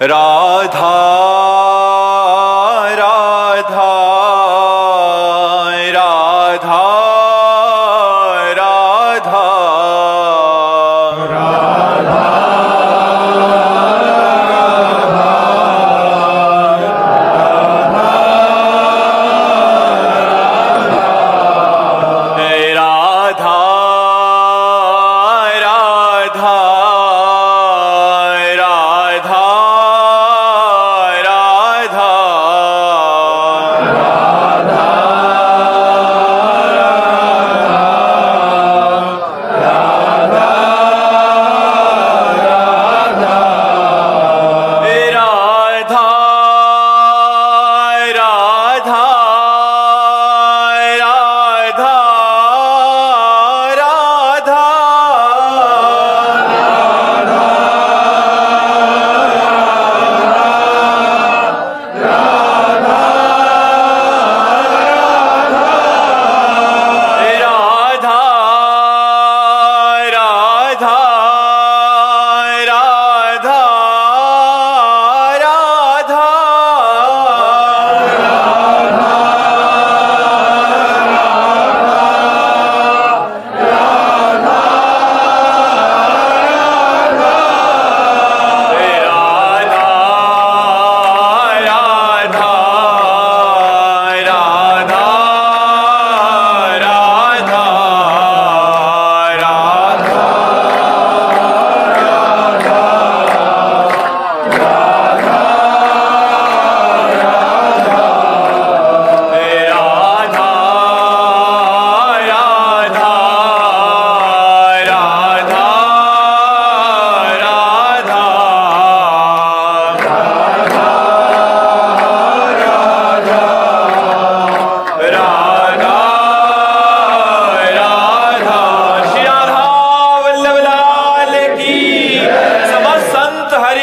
राधा राधा राधा राधा राधा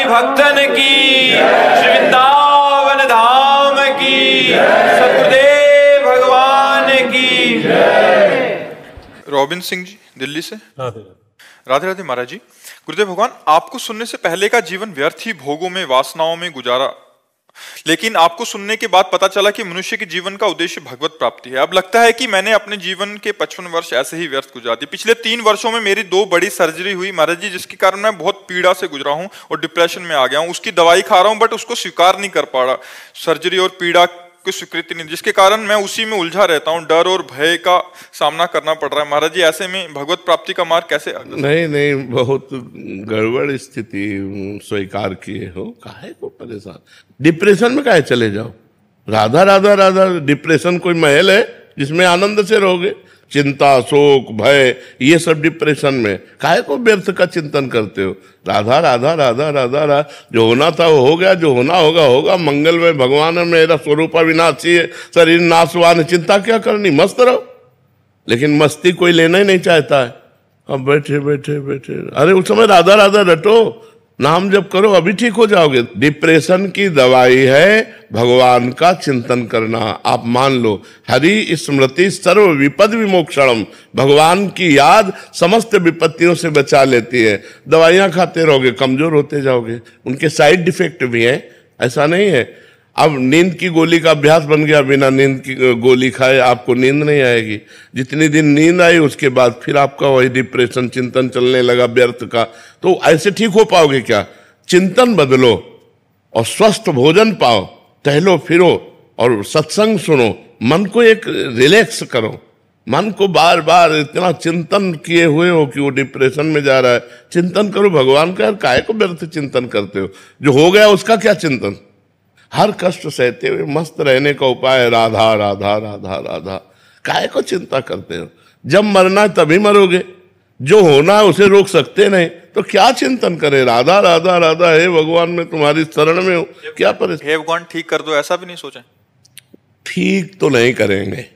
भक्तन की, श्री वृंदावन धाम की, सतगुरुदेव भगवान की। रॉबिन सिंह जी दिल्ली से। राधे राधे महाराज जी। गुरुदेव भगवान, आपको सुनने से पहले का जीवन व्यर्थ ही भोगों में वासनाओं में गुजारा, लेकिन आपको सुनने के बाद पता चला कि मनुष्य के जीवन का उद्देश्य भगवत प्राप्ति है। अब लगता है कि मैंने अपने जीवन के 55 वर्ष ऐसे ही व्यर्थ गुजार दिए। पिछले 3 वर्षों में मेरी 2 बड़ी सर्जरी हुई महाराज जी, जिसके कारण मैं बहुत पीड़ा से गुजरा हूं और डिप्रेशन में आ गया हूं। उसकी दवाई खा रहा हूं बट उसको स्वीकार नहीं कर पा रहा, सर्जरी और पीड़ा की स्वीकृति नहीं, जिसके कारण मैं उसी में उलझा रहता हूं। डर और भय का सामना करना पड़ रहा है महाराज जी। ऐसे में भगवत प्राप्ति का मार्ग कैसे? नहीं, बहुत गड़बड़ स्थिति स्वीकार किए हो, काहे को परेशान, डिप्रेशन में काहे चले जाओ। राधा राधा राधा, डिप्रेशन कोई महल है जिसमें आनंद से रहोगे? चिंता, शोक, भय, ये सब डिप्रेशन में काहे को व्यर्थ का चिंतन करते हो? राधा राधा राधा राधा राधा, जो होना था वो हो गया, जो होना होगा होगा। मंगल में भगवान मेरा स्वरूप अविनाशी है, शरीर नाशवान, चिंता क्या करनी, मस्त रहो। लेकिन मस्ती कोई लेना ही नहीं चाहता है। अब बैठे बैठे बैठे, अरे उस समय राधा राधा रटो, नाम जप करो, अभी ठीक हो जाओगे। डिप्रेशन की दवाई है भगवान का चिंतन करना। आप मान लो, हरि स्मृति सर्व विपद विमोक्षणम, भगवान की याद समस्त विपत्तियों से बचा लेती है। दवाइयां खाते रहोगे, कमजोर होते जाओगे। उनके साइड इफेक्ट भी हैं, ऐसा नहीं है। अब नींद की गोली का अभ्यास बन गया, बिना नींद की गोली खाए आपको नींद नहीं आएगी। जितनी दिन नींद आई उसके बाद फिर आपका वही डिप्रेशन चिंतन चलने लगा व्यर्थ का। तो ऐसे ठीक हो पाओगे क्या? चिंतन बदलो और स्वस्थ भोजन पाओ, टहलो फिरो और सत्संग सुनो, मन को एक रिलैक्स करो। मन को बार बार इतना चिंतन किए हुए हो कि वो डिप्रेशन में जा रहा है, चिंतन करो भगवान का। काहे को व्यर्थ चिंतन करते हो? जो हो गया उसका क्या चिंतन? हर कष्ट सहते हुए मस्त रहने का उपाय है राधा राधा राधा राधा। काहे को चिंता करते हो? जब मरना है तभी मरोगे, जो होना है उसे रोक सकते नहीं, तो क्या चिंतन करें? राधा राधा राधा, हे भगवान मैं तुम्हारी शरण में हूं, क्या परेशान? हे भगवान ठीक कर दो, ऐसा भी नहीं सोचा? ठीक तो नहीं करेंगे,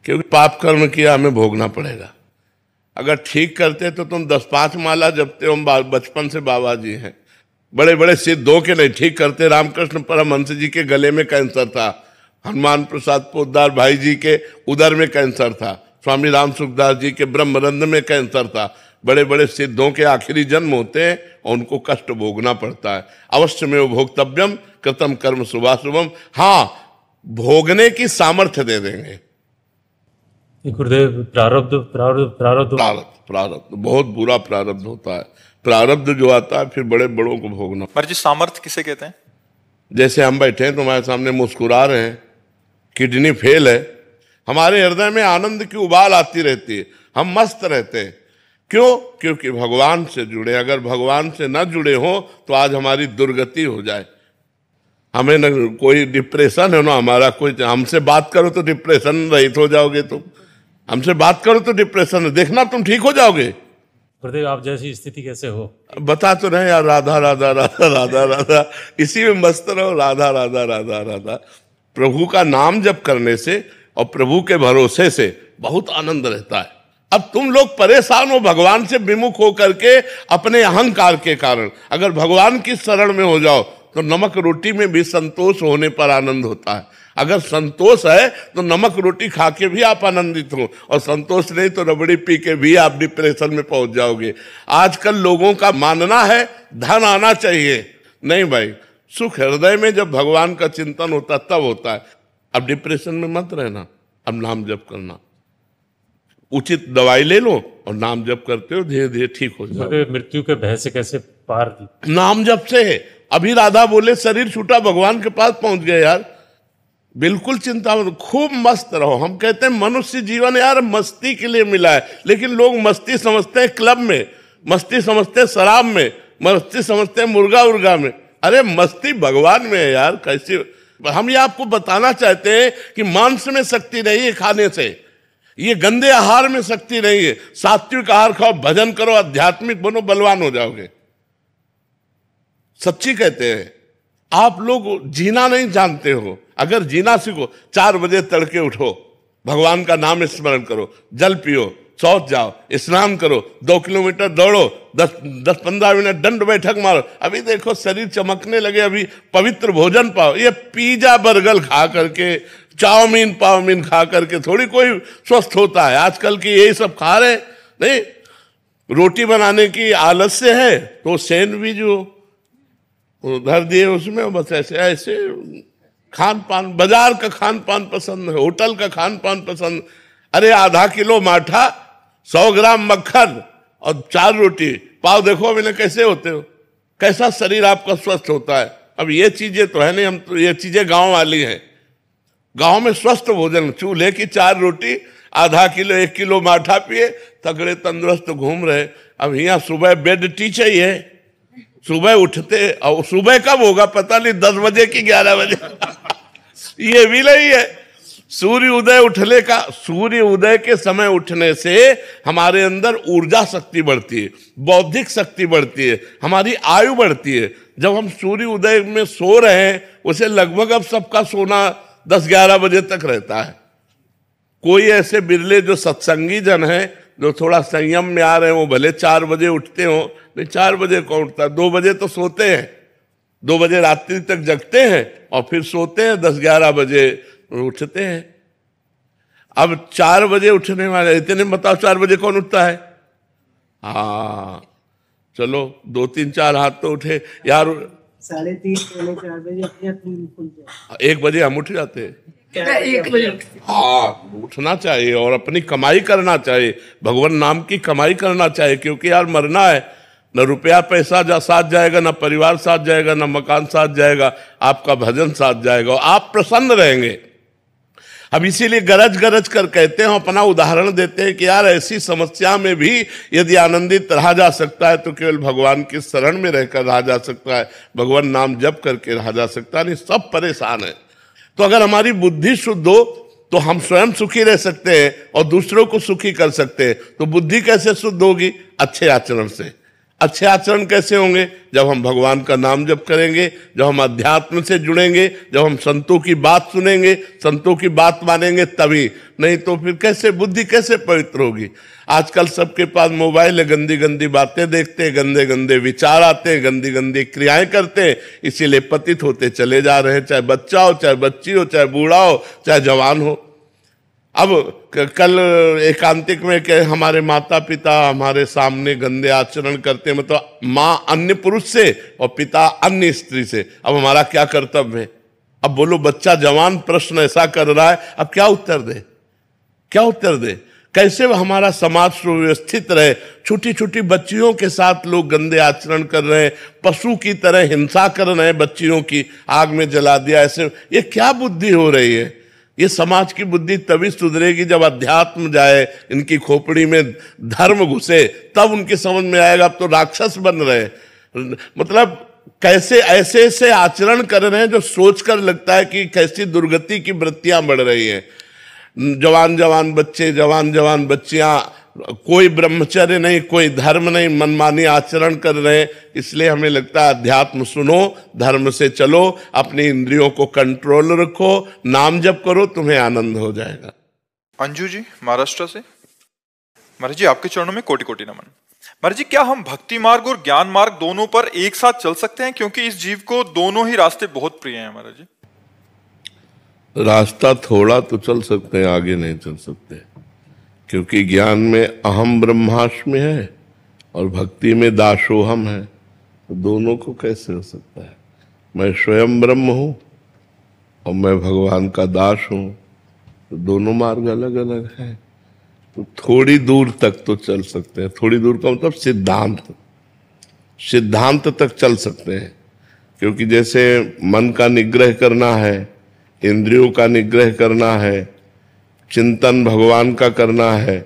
क्योंकि पाप कर्म किया हमें भोगना पड़ेगा। अगर ठीक करते तो तुम 10-5 माला जपते हो, बचपन से बाबा जी हैं, बड़े बड़े सिद्धों के नहीं ठीक करते। रामकृष्ण परमहंस जी के गले में कैंसर था, हनुमान प्रसाद पोद्दार भाई जी के उदर में कैंसर था, स्वामी राम सुखदास जी के ब्रह्मरंध्र में कैंसर था। बड़े बड़े सिद्धों के आखिरी जन्म होते हैं और उनको कष्ट भोगना पड़ता है। अवश्य में वो भोक्तव्यम कृतम कर्म शुभाशुभम, हाँ भोगने की सामर्थ्य दे देंगे। गुरुदेव, प्रारब्ध प्रारब्ध प्रारब्ध प्रारब्ध प्रारब्ध बहुत बुरा प्रारब्ध होता है। प्रारब्ध जो आता है फिर बड़े बड़ों को भोगना। महाराज जी सामर्थ्य किसे कहते हैं? जैसे हम बैठे हैं तुम्हारे सामने मुस्कुरा रहे हैं, किडनी फेल है, हमारे हृदय में आनंद की उबाल आती रहती है, हम मस्त रहते हैं। क्यों? क्योंकि भगवान से जुड़े। अगर भगवान से न जुड़े हो तो आज हमारी दुर्गति हो जाए। हमें न कोई डिप्रेशन है ना हमारा, कोई हमसे बात करो तो डिप्रेशन रहित हो जाओगे। तुम हमसे बात करो तो डिप्रेशन देखना तुम ठीक हो जाओगे। गुरुदेव, आप जैसी स्थिति कैसे हो? बता तो रहे यार, राधा राधा राधा राधा राधा, इसी में मस्त रहो, राधा राधा राधा राधा। प्रभु का नाम जप करने से और प्रभु के भरोसे से बहुत आनंद रहता है। अब तुम लोग परेशान हो भगवान से विमुख हो करके अपने अहंकार के कारण। अगर भगवान की शरण में हो जाओ तो नमक रोटी में भी संतोष होने पर आनंद होता है। अगर संतोष है तो नमक रोटी खा के भी आप आनंदित हो, और संतोष नहीं तो रबड़ी पी के भी आप डिप्रेशन में पहुंच जाओगे। आजकल लोगों का मानना है धन आना चाहिए। नहीं भाई, सुख हृदय में जब भगवान का चिंतन होता तब होता है। अब डिप्रेशन में मत रहना, अब नाम जप करना, उचित दवाई ले लो और नाम जप करते हो, धीरे धीरे ठीक हो जाओ। मृत्यु के भय से कैसे पार? नाम जप से है। अभी राधा बोले शरीर छूटा भगवान के पास पहुंच गए यार। बिल्कुल चिंता मत, खूब मस्त रहो। हम कहते हैं मनुष्य जीवन यार मस्ती के लिए मिला है, लेकिन लोग मस्ती समझते हैं क्लब में, मस्ती समझते हैं शराब में, मस्ती समझते हैं मुर्गा उर्गा में। अरे मस्ती भगवान में है यार। कैसे? हम ये आपको बताना चाहते हैं कि मांस में शक्ति नहीं है खाने से, ये गंदे आहार में शक्ति नहीं है। सात्विक आहार खाओ, भजन करो, आध्यात्मिक बनो, बलवान हो जाओगे। सच्ची कहते हैं। आप लोग जीना नहीं जानते हो, अगर जीना सीखो, 4 बजे तड़के उठो, भगवान का नाम स्मरण करो, जल पियो, शौच जाओ, स्नान करो, 2 किलोमीटर दौड़ो, 10-15 मिनट दंड बैठक मारो। अभी देखो शरीर चमकने लगे, अभी पवित्र भोजन पाओ। ये पिज्जा बर्गर खा करके, चाउमीन पाउमीन खा करके थोड़ी कोई स्वस्थ होता है। आजकल की यही सब खा रहे नहीं। रोटी बनाने की आलस से है तो सैंडविच जो धर दिए उसमें, बस ऐसे ऐसे खान पान, बाजार का खान पान पसंद है, होटल का खान पान पसंद। अरे आधा किलो माठा, 100 ग्राम मक्खन और 4 रोटी पाव, देखो मैंने कैसे होते हो, कैसा शरीर आपका स्वस्थ होता है। अब ये चीजें तो है नहीं, हम तो ये चीजें गांव वाली हैं। गांव में स्वस्थ भोजन, चूल्हे की 4 रोटी, आधा किलो 1 किलो माठा पिए, तगड़े तंदुरुस्त घूम रहे। अब यहाँ सुबह बेड टी चाहिए, सुबह उठते, और सुबह कब होगा पता नहीं, 10 बजे की 11 बजे ये भी नहीं है। सूर्य उदय के समय उठने से हमारे अंदर ऊर्जा शक्ति बढ़ती है, बौद्धिक शक्ति बढ़ती है, हमारी आयु बढ़ती है। जब हम सूर्य उदय में सो रहे हैं, उसे लगभग अब सबका सोना 10-11 बजे तक रहता है। कोई ऐसे बिरले जो सत्संगी जन है, जो थोड़ा संयम में आ रहे हैं, वो भले 4 बजे उठते हो, नहीं 4 बजे कौन उठता, 2 बजे तो सोते हैं, 2 बजे रात्रि तक जगते हैं और फिर सोते हैं, 10-11 बजे उठते हैं। अब 4 बजे उठने वाले इतने, बताओ 4 बजे कौन उठता है? हाँ चलो 2-3-4 हाथ तो उठे यार। 3:30-4 बजे अपने आप नींद खुल जाए। 1 बजे हम उठ जाते हैं। 1 बजे हाँ, उठना चाहिए और अपनी कमाई करना चाहिए, भगवान नाम की कमाई करना चाहिए। क्योंकि यार मरना है, न रुपया पैसा साथ जाएगा, न परिवार साथ जाएगा, न मकान साथ जाएगा, आपका भजन साथ जाएगा, आप प्रसन्न रहेंगे। अब इसीलिए गरज गरज कर कहते हैं, अपना उदाहरण देते हैं कि यार ऐसी समस्या में भी यदि आनंदित रहा जा सकता है तो केवल भगवान की शरण में रहकर रहा जा सकता है, भगवान नाम जप करके रहा जा सकता है। नहीं, सब परेशान है। तो अगर हमारी बुद्धि शुद्ध हो तो हम स्वयं सुखी रह सकते हैं और दूसरों को सुखी कर सकते हैं। तो बुद्धि कैसे शुद्ध होगी? अच्छे आचरण से। अच्छे आचरण कैसे होंगे? जब हम भगवान का नाम जप करेंगे, जब हम अध्यात्म से जुड़ेंगे, जब हम संतों की बात सुनेंगे, संतों की बात मानेंगे, तभी। नहीं तो फिर कैसे बुद्धि कैसे पवित्र होगी? आजकल सबके पास मोबाइल है, गंदी गंदी बातें देखते हैं, गंदे गंदे विचार आते हैं, गंदी गंदी क्रियाएं करते हैं, इसीलिए पतित होते चले जा रहे हैं। चाहे बच्चा हो, चाहे बच्ची हो, चाहे बूढ़ा हो, चाहे जवान हो। अब कल एकांतिक में कि हमारे माता पिता हमारे सामने गंदे आचरण करते हैं, मतलब माँ अन्य पुरुष से और पिता अन्य स्त्री से, अब हमारा क्या कर्तव्य है? अब बोलो, बच्चा जवान प्रश्न ऐसा कर रहा है, अब क्या उत्तर दे? क्या उत्तर दे? कैसे हमारा समाज सुव्यवस्थित रहे? छोटी छोटी बच्चियों के साथ लोग गंदे आचरण कर रहे हैं, पशु की तरह हिंसा कर रहे हैं, बच्चियों की आग में जला दिया, ऐसे ये क्या बुद्धि हो रही है? ये समाज की बुद्धि तभी सुधरेगी जब अध्यात्म जाए, इनकी खोपड़ी में धर्म घुसे, तब उनकी समझ में आएगा। अब तो राक्षस बन रहे, मतलब कैसे ऐसे ऐसे आचरण कर रहे हैं जो सोचकर लगता है कि कैसी दुर्गति की वृत्तियां बढ़ रही हैं। जवान जवान बच्चे, जवान जवान बच्चियां, कोई ब्रह्मचर्य नहीं, कोई धर्म नहीं, मनमानी आचरण कर रहे हैं। इसलिए हमें लगता है अध्यात्म सुनो, धर्म से चलो, अपनी इंद्रियों को कंट्रोल रखो, नाम जप करो, तुम्हें आनंद हो जाएगा। अंजू जी महाराष्ट्र से। महाराज जी आपके चरणों में कोटि कोटि नमन। महाराज जी, क्या हम भक्ति मार्ग और ज्ञान मार्ग दोनों पर एक साथ चल सकते हैं? क्योंकि इस जीव को दोनों ही रास्ते बहुत प्रिय हैं महाराज जी। रास्ता थोड़ा तो चल सकते हैं, आगे नहीं चल सकते, क्योंकि ज्ञान में अहम ब्रह्मास्मि है और भक्ति में दासोहम है। तो दोनों को कैसे हो सकता है? मैं स्वयं ब्रह्म हूं और मैं भगवान का दास हूं, तो दोनों मार्ग अलग अलग हैं। तो थोड़ी दूर तक तो चल सकते हैं, थोड़ी दूर का मतलब सिद्धांत तक चल सकते हैं। क्योंकि जैसे मन का निग्रह करना है, इंद्रियों का निग्रह करना है, चिंतन भगवान का करना है,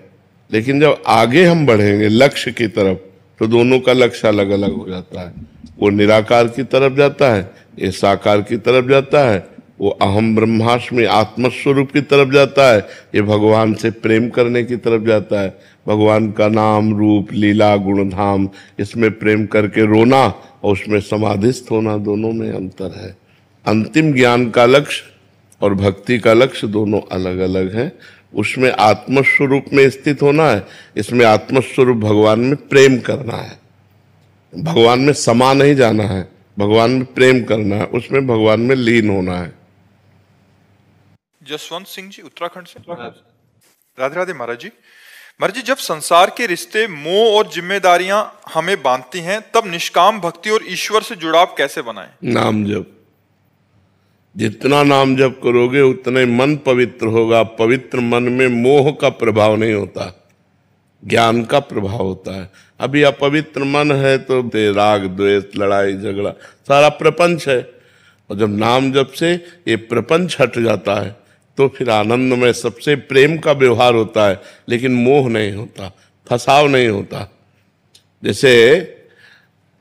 लेकिन जब आगे हम बढ़ेंगे लक्ष्य की तरफ, तो दोनों का लक्ष्य अलग अलग हो जाता है। वो निराकार की तरफ जाता है, ये साकार की तरफ जाता है। वो अहम ब्रह्मास्मि आत्मस्वरूप की तरफ जाता है, ये भगवान से प्रेम करने की तरफ जाता है। भगवान का नाम रूप लीला गुणधाम, इसमें प्रेम करके रोना और उसमें समाधिस्थ होना, दोनों में अंतर है। अंतिम ज्ञान का लक्ष्य और भक्ति का लक्ष्य दोनों अलग अलग हैं। उसमें आत्मस्वरूप में स्थित होना है, इसमें आत्मस्वरूप भगवान में प्रेम करना है। भगवान में समा नहीं जाना है, भगवान में प्रेम करना है, उसमें भगवान में लीन होना है। जसवंत सिंह जी उत्तराखंड से। राधे राधे महाराज जी। महाराज जी, जब संसार के रिश्ते मोह और जिम्मेदारियां हमें बांधती हैं, तब निष्काम भक्ति और ईश्वर से जुड़ाव कैसे बनाएं? नाम जप, जितना नाम जप करोगे उतने मन पवित्र होगा। पवित्र मन में मोह का प्रभाव नहीं होता, ज्ञान का प्रभाव होता है। अभी अपवित्र मन है तो राग द्वेष लड़ाई झगड़ा सारा प्रपंच है, और जब नाम जप से ये प्रपंच हट जाता है तो फिर आनंद में सबसे प्रेम का व्यवहार होता है, लेकिन मोह नहीं होता, फसाव नहीं होता। जैसे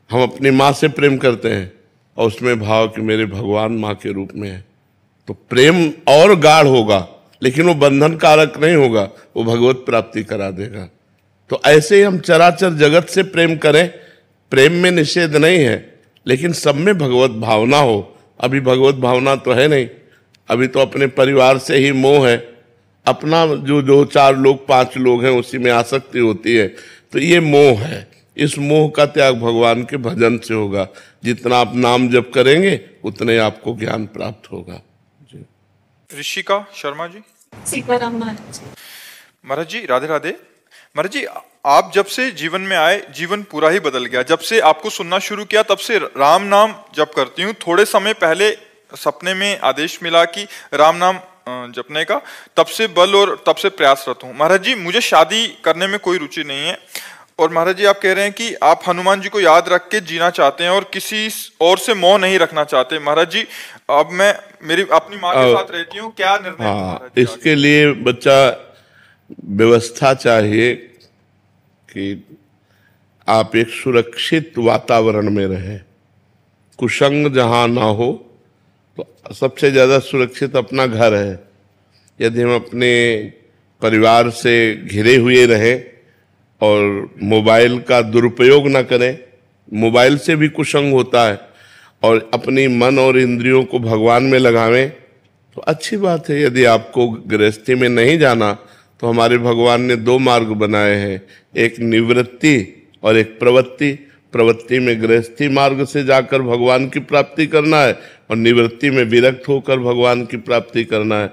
हम अपनी माँ से प्रेम करते हैं और उसमें भाव कि मेरे भगवान माँ के रूप में है, तो प्रेम और गाढ़ होगा, लेकिन वो बंधन कारक नहीं होगा, वो भगवत प्राप्ति करा देगा। तो ऐसे ही हम चराचर जगत से प्रेम करें, प्रेम में निषेध नहीं है, लेकिन सब में भगवत भावना हो। अभी भगवत भावना तो है नहीं, अभी तो अपने परिवार से ही मोह है, अपना जो 2-4 लोग 5 लोग हैं उसी में आसक्ति होती है, तो ये मोह है। इस मोह का त्याग भगवान के भजन से होगा। जितना आप नाम जप करेंगे उतने आपको ज्ञान प्राप्त होगा। ऋषिका शर्मा जी। सीताराम महाराज। महाराज जी राधे राधे। महाराज जी, आप जब से जीवन में आए, जीवन पूरा ही बदल गया। जब से आपको सुनना शुरू किया तब से राम नाम जप करती हूँ। थोड़े समय पहले सपने में आदेश मिला कि राम नाम जपने का, तब से बल और तब से प्रयासरत हूँ। महाराज जी, मुझे शादी करने में कोई रुचि नहीं है, और महाराज जी आप कह रहे हैं कि आप हनुमान जी को याद रख के जीना चाहते हैं और किसी और से मोह नहीं रखना चाहते। महाराज जी, अब मैं मेरी अपनी माँ के साथ रहती हूँ, क्या निर्णय? हाँ, इसके लिए बच्चा व्यवस्था चाहिए कि आप एक सुरक्षित वातावरण में रहें, कुसंग जहां ना हो। तो सबसे ज्यादा सुरक्षित अपना घर है। यदि हम अपने परिवार से घिरे हुए रहें और मोबाइल का दुरुपयोग ना करें, मोबाइल से भी कुसंग होता है, और अपनी मन और इंद्रियों को भगवान में लगावें तो अच्छी बात है। यदि आपको गृहस्थी में नहीं जाना तो हमारे भगवान ने 2 मार्ग बनाए हैं, एक निवृत्ति और एक प्रवृत्ति। प्रवृत्ति में गृहस्थी मार्ग से जाकर भगवान की प्राप्ति करना है, और निवृत्ति में विरक्त होकर भगवान की प्राप्ति करना है।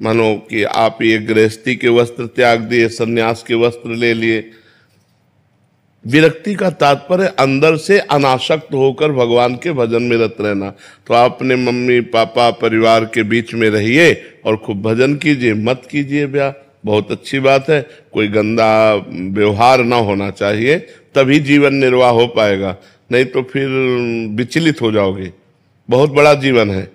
मानो कि आप ये गृहस्थी के वस्त्र त्याग दिए, सन्यास के वस्त्र ले लिए। विरक्ति का तात्पर्य अंदर से अनासक्त होकर भगवान के भजन में रत रहना। तो आप अपने मम्मी पापा परिवार के बीच में रहिए और खूब भजन कीजिए, मत कीजिए ब्याह, बहुत अच्छी बात है। कोई गंदा व्यवहार ना होना चाहिए, तभी जीवन निर्वाह हो पाएगा, नहीं तो फिर विचलित हो जाओगे। बहुत बड़ा जीवन है,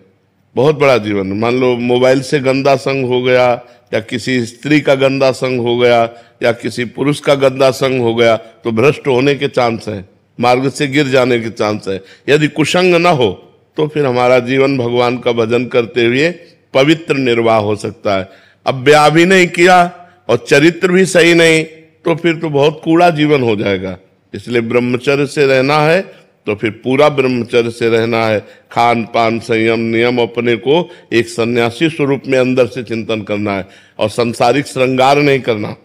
बहुत बड़ा जीवन। मान लो मोबाइल से गंदा संग हो गया, या किसी स्त्री का गंदा संग हो गया, या किसी पुरुष का गंदा संग हो गया, तो भ्रष्ट होने के चांस है, मार्ग से गिर जाने के चांस है। यदि कुसंग न हो तो फिर हमारा जीवन भगवान का भजन करते हुए पवित्र निर्वाह हो सकता है। अब ब्याह भी नहीं किया और चरित्र भी सही नहीं, तो फिर तो बहुत कूड़ा जीवन हो जाएगा। इसलिए ब्रह्मचर्य से रहना है तो फिर पूरा ब्रह्मचर्य से रहना है। खान पान संयम नियम अपने को एक सन्यासी स्वरूप में अंदर से चिंतन करना है, और सांसारिक श्रृंगार नहीं करना।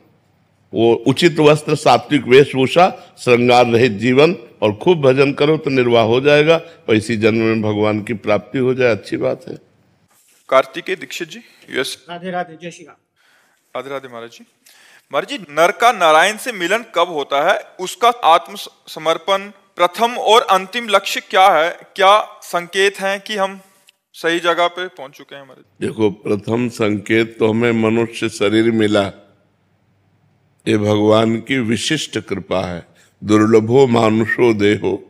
वो उचित वस्त्र, सात्विक वेशभूषा, श्रृंगार रहित जीवन, और खूब भजन करो तो निर्वाह हो जाएगा, और इसी जन्म में भगवान की प्राप्ति हो जाए, अच्छी बात है। कार्तिकेय दीक्षित जी, यूएस। राधे राधे, जय श्री राम। राधे राधे महाराज जी। महाराज जी, नर का नारायण से मिलन कब होता है? उसका आत्मसमर्पण प्रथम और अंतिम लक्ष्य क्या है? क्या संकेत हैं कि हम सही जगह पे पहुंच चुके हैं महाराज? देखो, प्रथम संकेत तो हमें मनुष्य शरीर मिला, ये भगवान की विशिष्ट कृपा है। दुर्लभो मानुषो देहो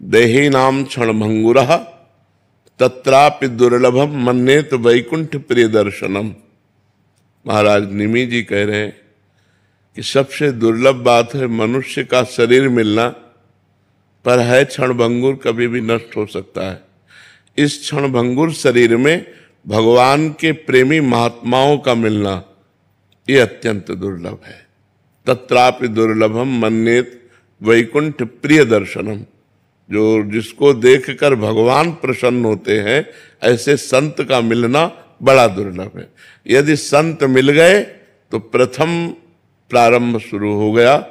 देही नाम क्षणभंगुरः तत्रापि दुर्लभम मन्येत वैकुंठ प्रिय दर्शनम। महाराज निमि जी कह रहे हैं कि सबसे दुर्लभ बात है मनुष्य का शरीर मिलना, पर है क्षणभंगुर, कभी भी नष्ट हो सकता है। इस क्षणभंगुर शरीर में भगवान के प्रेमी महात्माओं का मिलना, ये अत्यंत दुर्लभ है। तत्रापि दुर्लभम मन्येत वैकुंठ प्रिय दर्शनम। जो जिसको देखकर भगवान प्रसन्न होते हैं, ऐसे संत का मिलना बड़ा दुर्लभ है। यदि संत मिल गए तो प्रथम प्रारंभ शुरू हो गया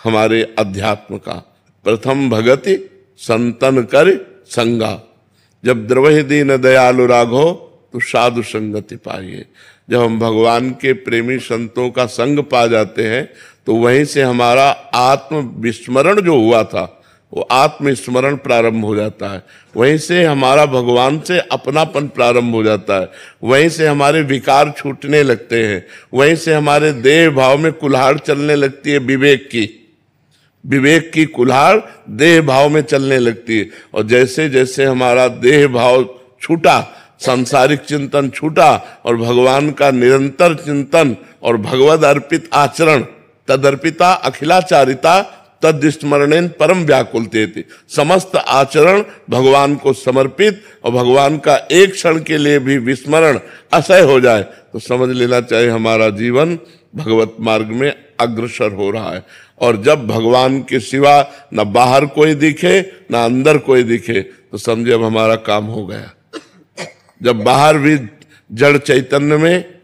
हमारे अध्यात्म का। प्रथम भगति संतन कर संगा, जब द्रवहि दीन दयालु राघो तो साधु संगति पाइए। जब हम भगवान के प्रेमी संतों का संग पा जाते हैं तो वहीं से हमारा आत्म विस्मरण जो हुआ था वो आत्मस्मरण प्रारंभ हो जाता है। वहीं से हमारा भगवान से अपनापन प्रारंभ हो जाता है। वहीं से हमारे विकार छूटने लगते हैं। वहीं से हमारे देह भाव में कुल्हाड़ चलने लगती है, विवेक की कुल्हाड़ देह भाव में चलने लगती है। और जैसे जैसे हमारा देह भाव छूटा, सांसारिक चिंतन छूटा, और भगवान का निरंतर चिंतन और भगवद अर्पित आचरण, तदर्पिता अखिलाचारिता तद्स्मरणेन परम व्याकुलते थे। समस्त आचरण भगवान को समर्पित और भगवान का एक क्षण के लिए भी विस्मरण असह्य हो जाए तो समझ लेना चाहिए हमारा जीवन भगवत मार्ग में अग्रसर हो रहा है। और जब भगवान के सिवा न बाहर कोई दिखे न अंदर कोई दिखे तो समझे अब हमारा काम हो गया। जब बाहर भी जड़ चैतन्य में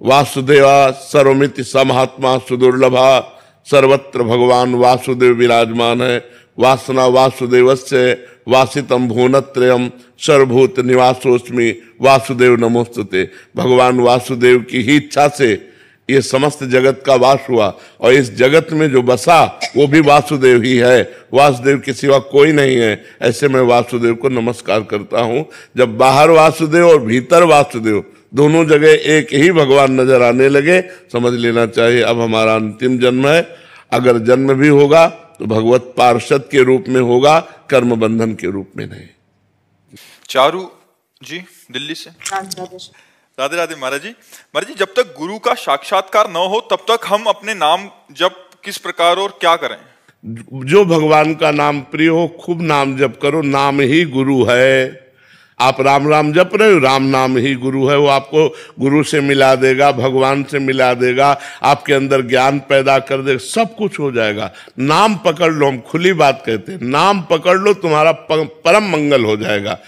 वासुदेवा सर्वमिति समहात्मा सुदुर्लभा, सर्वत्र भगवान वासुदेव विराजमान है। वासना वासुदेवस्य वासितम भुवनत्रयम सर्वभूत निवासोस्मि वासुदेव नमोस्तुते। भगवान वासुदेव की ही इच्छा से ये समस्त जगत का वास हुआ, और इस जगत में जो बसा वो भी वासुदेव ही है। वासुदेव के सिवा कोई नहीं है। ऐसे मैं वासुदेव को नमस्कार करता हूँ। जब बाहर वासुदेव और भीतर वासुदेव दोनों जगह एक ही भगवान नजर आने लगे, समझ लेना चाहिए अब हमारा अंतिम जन्म है। अगर जन्म भी होगा तो भगवत पार्षद के रूप में होगा, कर्म बंधन के रूप में नहीं। चारू जी दिल्ली से। राधे राधे महाराज जी। महाराज जी, जब तक गुरु का साक्षात्कार न हो तब तक हम अपने नाम जप किस प्रकार और क्या करें? जो भगवान का नाम प्रिय हो खूब नाम जप करो। नाम ही गुरु है। आप राम राम जप रहे हो, राम नाम ही गुरु है। वो आपको गुरु से मिला देगा, भगवान से मिला देगा, आपके अंदर ज्ञान पैदा कर देगा, सब कुछ हो जाएगा। नाम पकड़ लो, हम खुली बात कहते हैं, नाम पकड़ लो, तुम्हारा परम मंगल हो जाएगा।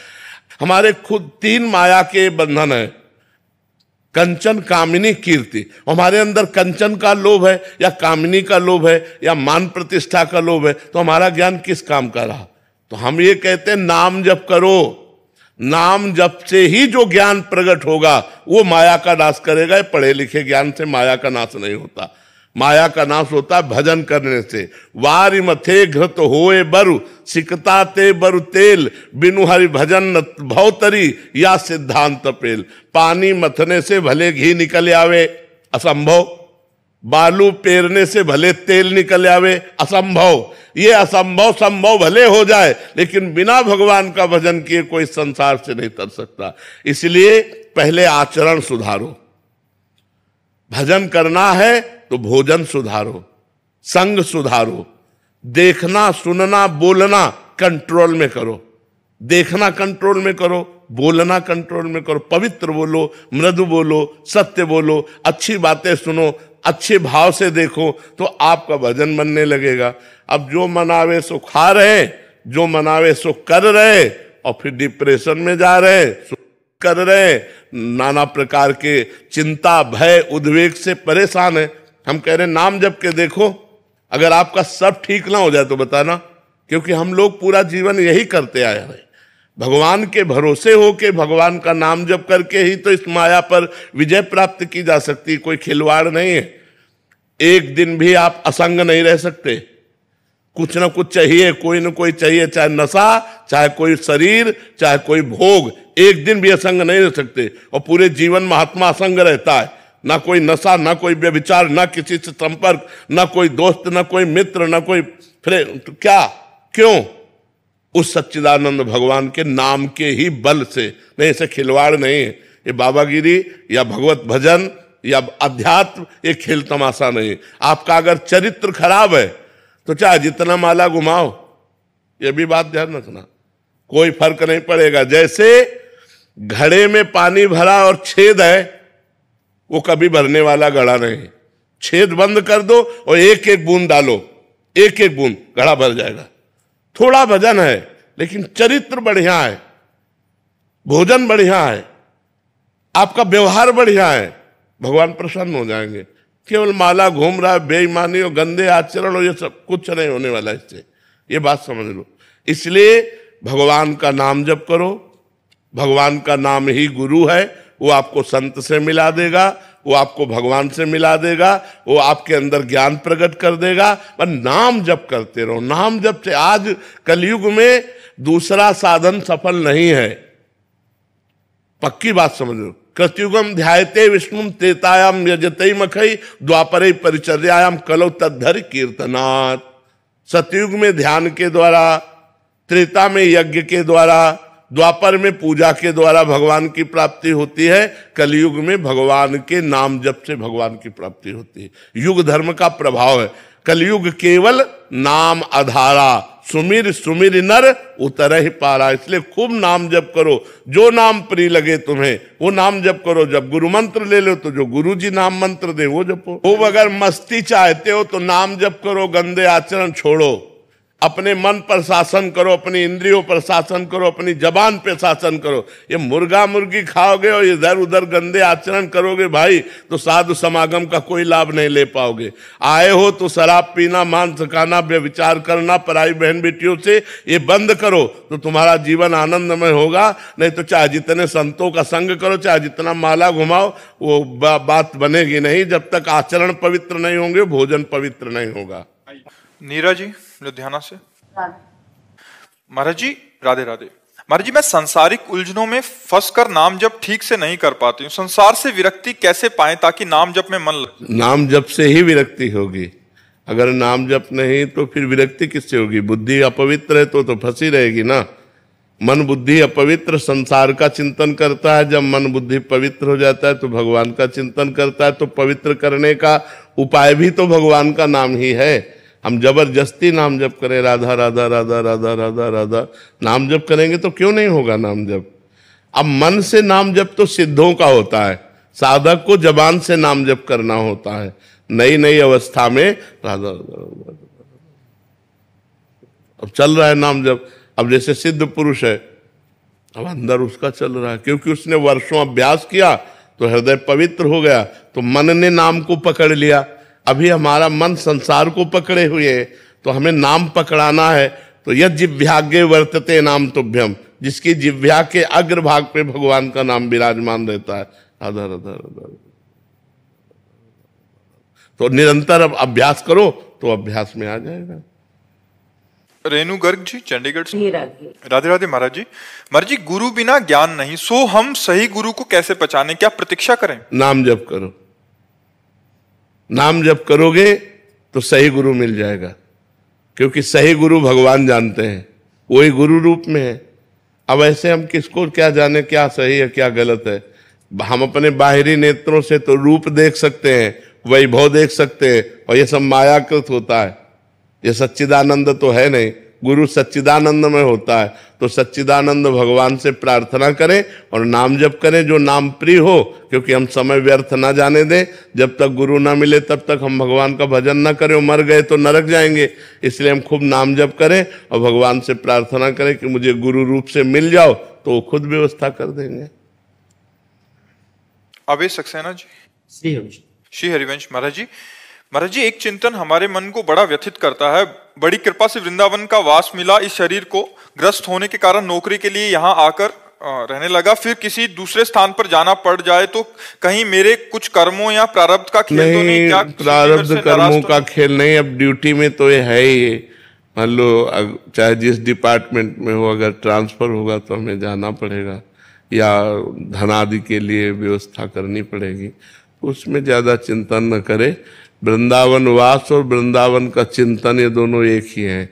हमारे खुद 3 माया के बंधन है, कंचन कामिनी कीर्ति। हमारे अंदर कंचन का लोभ है या कामिनी का लोभ है या मान प्रतिष्ठा का लोभ है, तो हमारा ज्ञान किस काम का रहा? तो हम ये कहते हैं नाम जप करो। नाम जप से ही जो ज्ञान प्रकट होगा वो माया का नाश करेगा। पढ़े लिखे ज्ञान से माया का नाश नहीं होता। माया का नाश होता है भजन करने से। वारि मथे घृत होए बरु सिकता ते बरु तेल, बिनु हरि भजन न भवतरी या सिद्धांत पेल। पानी मथने से भले घी निकल आवे असंभव, बालू पेरने से भले तेल निकल आवे असंभव। ये असंभव संभव भले हो जाए, लेकिन बिना भगवान का भजन किए कोई संसार से नहीं तर सकता। इसलिए पहले आचरण सुधारो। भजन करना है तो भोजन सुधारो, संग सुधारो, देखना सुनना बोलना कंट्रोल में करो। देखना कंट्रोल में करो, बोलना कंट्रोल में करो। पवित्र बोलो, मृदु बोलो, सत्य बोलो, अच्छी बातें सुनो, अच्छे भाव से देखो, तो आपका भजन बनने लगेगा। अब जो मनावे सो खा रहे, जो मनावे सो कर रहे, और फिर डिप्रेशन में जा रहे, कर रहे, नाना प्रकार के चिंता भय उद्वेग से परेशान है। हम कह रहे नाम जप के देखो, अगर आपका सब ठीक ना हो जाए तो बताना, क्योंकि हम लोग पूरा जीवन यही करते आए हैं। भगवान के भरोसे हो के भगवान का नाम जप करके ही तो इस माया पर विजय प्राप्त की जा सकती। कोई खिलवाड़ नहीं है। एक दिन भी आप असंग नहीं रह सकते। कुछ ना कुछ चाहिए, कोई ना कोई चाहिए, चाहे नशा, चाहे कोई शरीर, चाहे कोई भोग। एक दिन भी असंग नहीं रह सकते। और पूरे जीवन महात्मा असंग रहता है। ना कोई नशा, ना कोई व्यभिचार, ना किसी से संपर्क, ना कोई दोस्त, ना कोई मित्र, ना कोई फ्रेंड। तो क्या, क्यों? उस सच्चिदानंद भगवान के नाम के ही बल से। नहीं, ऐसे खिलवाड़ नहीं है। ये बाबागिरी या भगवत भजन या अध्यात्म ये खेल तमाशा नहीं। आपका अगर चरित्र खराब है तो चाहे जितना माला घुमाओ, ये भी बात ध्यान रखना, कोई फर्क नहीं पड़ेगा। जैसे घड़े में पानी भरा और छेद है, वो कभी भरने वाला घड़ा नहीं। छेद बंद कर दो और एक एक बूंद डालो, एक एक बूंद, घड़ा भर जाएगा। थोड़ा भजन है लेकिन चरित्र बढ़िया है, भोजन बढ़िया है, आपका व्यवहार बढ़िया है, भगवान प्रसन्न हो जाएंगे। केवल माला घूम रहा है, बेईमानी और गंदे आचरण और ये सब कुछ नहीं होने वाला इससे। ये बात समझ लो। इसलिए भगवान का नाम जप करो। भगवान का नाम ही गुरु है। वो आपको संत से मिला देगा, वो आपको भगवान से मिला देगा, वो आपके अंदर ज्ञान प्रकट कर देगा। पर नाम जप करते रहो। नाम जप से आज कलयुग में दूसरा साधन सफल नहीं है। पक्की बात समझ लो। कृतयुगम ध्यायते विष्णुम त्रेतायाम यजते मखई द्वापरे परिचर्यायाम कलौ तद्धर कीर्तनात्। सतयुग में ध्यान के द्वारा, त्रेता में यज्ञ के द्वारा, द्वापर में पूजा के द्वारा भगवान की प्राप्ति होती है। कलयुग में भगवान के नाम जप से भगवान की प्राप्ति होती है। युग धर्म का प्रभाव है। कलयुग केवल नाम आधारा, सुमिर सुमिर नर उतर ही पारा। इसलिए खूब नाम जप करो। जो नाम प्रिय लगे तुम्हें वो नाम जप करो। जब गुरु मंत्र ले लो तो जो गुरु जी नाम मंत्र दे वो जपो। खूब अगर मस्ती चाहते हो तो नाम जप करो, गंदे आचरण छोड़ो, अपने मन पर शासन करो, अपनी इंद्रियों पर शासन करो, अपनी जबान पे शासन करो। ये मुर्गा मुर्गी खाओगे और इधर उधर गंदे आचरण करोगे भाई, तो साधु समागम का कोई लाभ नहीं ले पाओगे। आए हो तो शराब पीना, मांस खाना, व्यभिचार करना, पराई बहन बेटियों से ये बंद करो तो तुम्हारा जीवन आनंदमय होगा। नहीं तो चाहे जितने संतों का संग करो, चाहे जितना माला घुमाओ, वो बात बनेगी नहीं। जब तक आचरण पवित्र नहीं होंगे, भोजन पवित्र नहीं होगा। नीरा जी लुधियाना से। महाराज जी राधे राधे। महाराज जी, मैं सांसारिक उलझनों में फंसकर नाम जप ठीक से नहीं कर पाती हूँ। संसार से विरक्ति कैसे पाएं ताकि नाम जप में मन लगे? नाम जप से ही विरक्ति होगी। अगर नाम जप नहीं तो फिर विरक्ति किससे होगी? बुद्धि अपवित्र है तो फंसी रहेगी ना। मन बुद्धि अपवित्र संसार का चिंतन करता है। जब मन बुद्धि पवित्र हो जाता है तो भगवान का चिंतन करता है। तो पवित्र करने का उपाय भी तो भगवान का नाम ही है। हम जबरदस्ती नाम जप करें, राधा राधा राधा राधा राधा राधा नाम जप करेंगे तो क्यों नहीं होगा नाम जप? अब मन से नाम जप तो सिद्धों का होता है। साधक को जबान से नाम जप करना होता है। नई नई अवस्था में राधा राधा, अब चल रहा है नाम जप। अब जैसे सिद्ध पुरुष है, अब अंदर उसका चल रहा है, क्योंकि उसने वर्षों अभ्यास किया तो हृदय पवित्र हो गया, तो मन ने नाम को पकड़ लिया। अभी हमारा मन संसार को पकड़े हुए है, तो हमें नाम पकड़ाना है। तो यज्ञ भाग्य वर्तते नाम तुभ्यम, जिसकी जिह्वा के अग्रभाग पे भगवान का नाम विराजमान रहता है, राधा राधा राधा। तो निरंतर अब अभ्यास करो तो अभ्यास में आ जाएगा। रेणु गर्ग जी चंडीगढ़ से। राधे राधे राधे महाराज जी। महाराज जी, गुरु बिना ज्ञान नहीं, सो हम सही गुरु को कैसे पहचाने, क्या प्रतीक्षा करें? नाम जप करो, नाम जप करोगे तो सही गुरु मिल जाएगा, क्योंकि सही गुरु भगवान जानते हैं, वही गुरु रूप में है। अब ऐसे हम किसको क्या जाने क्या सही है क्या गलत है। हम अपने बाहरी नेत्रों से तो रूप देख सकते हैं, वैभव देख सकते हैं, और ये सब मायाकृत होता है, ये सच्चिदानंद तो है नहीं। गुरु सच्चिदानंद में होता है, तो सच्चिदानंद भगवान से प्रार्थना करें और नाम जप करें जो नाम प्रिय हो, क्योंकि हम समय व्यर्थ ना जाने दें। जब तक गुरु ना मिले तब तक हम भगवान का भजन ना करें, मर गए तो नरक जाएंगे। इसलिए हम खूब नाम जप करें और भगवान से प्रार्थना करें कि मुझे गुरु रूप से मिल जाओ, तो वो खुद व्यवस्था कर देंगे। अवेश सक्सेना जी। श्री हरि। श्री हरिवंश। महाराज जी, महाराज जी, एक चिंतन हमारे मन को बड़ा व्यथित करता है। बड़ी कृपा से वृंदावन का वास मिला, इस शरीर को ग्रस्त होने के कारण नौकरी के लिए यहाँ आकर रहने लगा, फिर किसी दूसरे स्थान पर जाना पड़ जाए तो कहीं मेरे कुछ कर्मों या प्रारब्ध का खेल तो नहीं? क्या प्रारब्ध कर्मों का खेल नहीं, अब ड्यूटी में तो ये है ही। मान लो चाहे जिस डिपार्टमेंट में हो, अगर ट्रांसफर होगा तो हमें जाना पड़ेगा, या धनादि के लिए व्यवस्था करनी पड़ेगी, उसमें ज्यादा चिंतन न करे। वृंदावन वास और वृंदावन का चिंतन, ये दोनों एक ही हैं।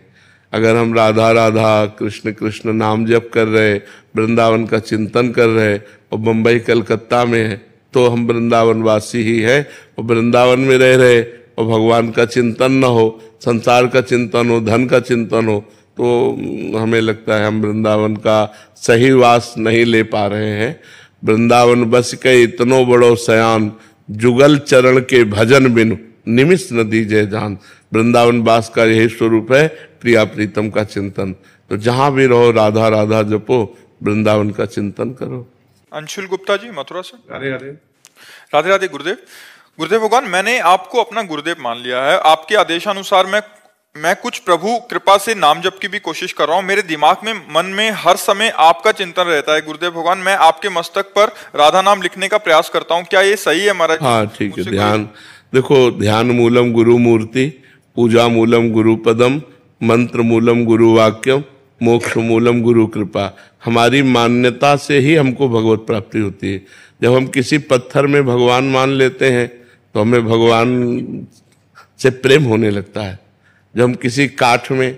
अगर हम राधा राधा कृष्ण कृष्ण नाम जप कर रहे, वृंदावन का चिंतन कर रहे और मुंबई कलकत्ता में है, तो हम वृंदावन वासी ही हैं। और वृंदावन में रह रहे और भगवान का चिंतन न हो, संसार का चिंतन हो, धन का चिंतन हो, तो हमें लगता है हम वृंदावन का सही वास नहीं ले पा रहे हैं। वृंदावन बस के इतनो बड़ो सयान, जुगल चरण के भजन बिनु निमिष न दीजे जान। वृंदावन वास का यही स्वरूप है, प्रिया प्रीतम का चिंतन। तो जहां भी रहो राधा राधा जपो, वृंदावन का चिंतन करो। अंशुल गुप्ता जी मथुरा से। अरे अरे राधे राधे गुरुदेव। गुरुदेव भगवान, मैंने आपको अपना गुरुदेव मान लिया है। आपके आदेशानुसार मैं कुछ प्रभु कृपा से नाम जप की भी कोशिश कर रहा हूँ। मेरे दिमाग में मन में हर समय आपका चिंतन रहता है। गुरुदेव भगवान, मैं आपके मस्तक पर राधा नाम लिखने का प्रयास करता हूँ, क्या ये सही है महाराज? हाँ ठीक है। ध्यान देखो, ध्यान मूलम गुरु मूर्ति, पूजा मूलम गुरु पदम, मंत्र मूलम गुरु वाक्यम, मोक्ष मूलम गुरु कृपा। हमारी मान्यता से ही हमको भगवत प्राप्ति होती है। जब हम किसी पत्थर में भगवान मान लेते हैं तो हमें भगवान से प्रेम होने लगता है। जब हम किसी काठ में,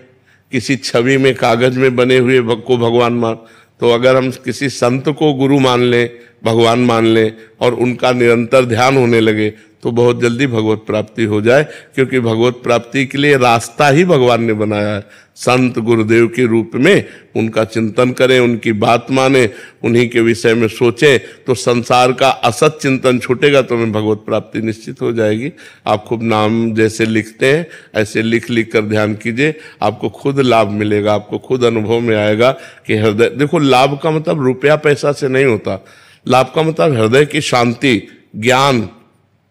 किसी छवि में, कागज में बने हुए को भगवान मान, तो अगर हम किसी संत को गुरु मान लें, भगवान मान लें और उनका निरंतर ध्यान होने लगे, तो बहुत जल्दी भगवत प्राप्ति हो जाए। क्योंकि भगवत प्राप्ति के लिए रास्ता ही भगवान ने बनाया है। संत गुरुदेव के रूप में उनका चिंतन करें, उनकी बात माने, उन्हीं के विषय में सोचें, तो संसार का असत चिंतन छूटेगा, तो हमें भगवत प्राप्ति निश्चित हो जाएगी। आप खूब नाम जैसे लिखते हैं ऐसे लिख लिख कर ध्यान कीजिए, आपको खुद लाभ मिलेगा, आपको खुद अनुभव में आएगा कि हृदय, देखो लाभ का मतलब रुपया पैसा से नहीं होता। लाभ का मतलब हृदय की शांति, ज्ञान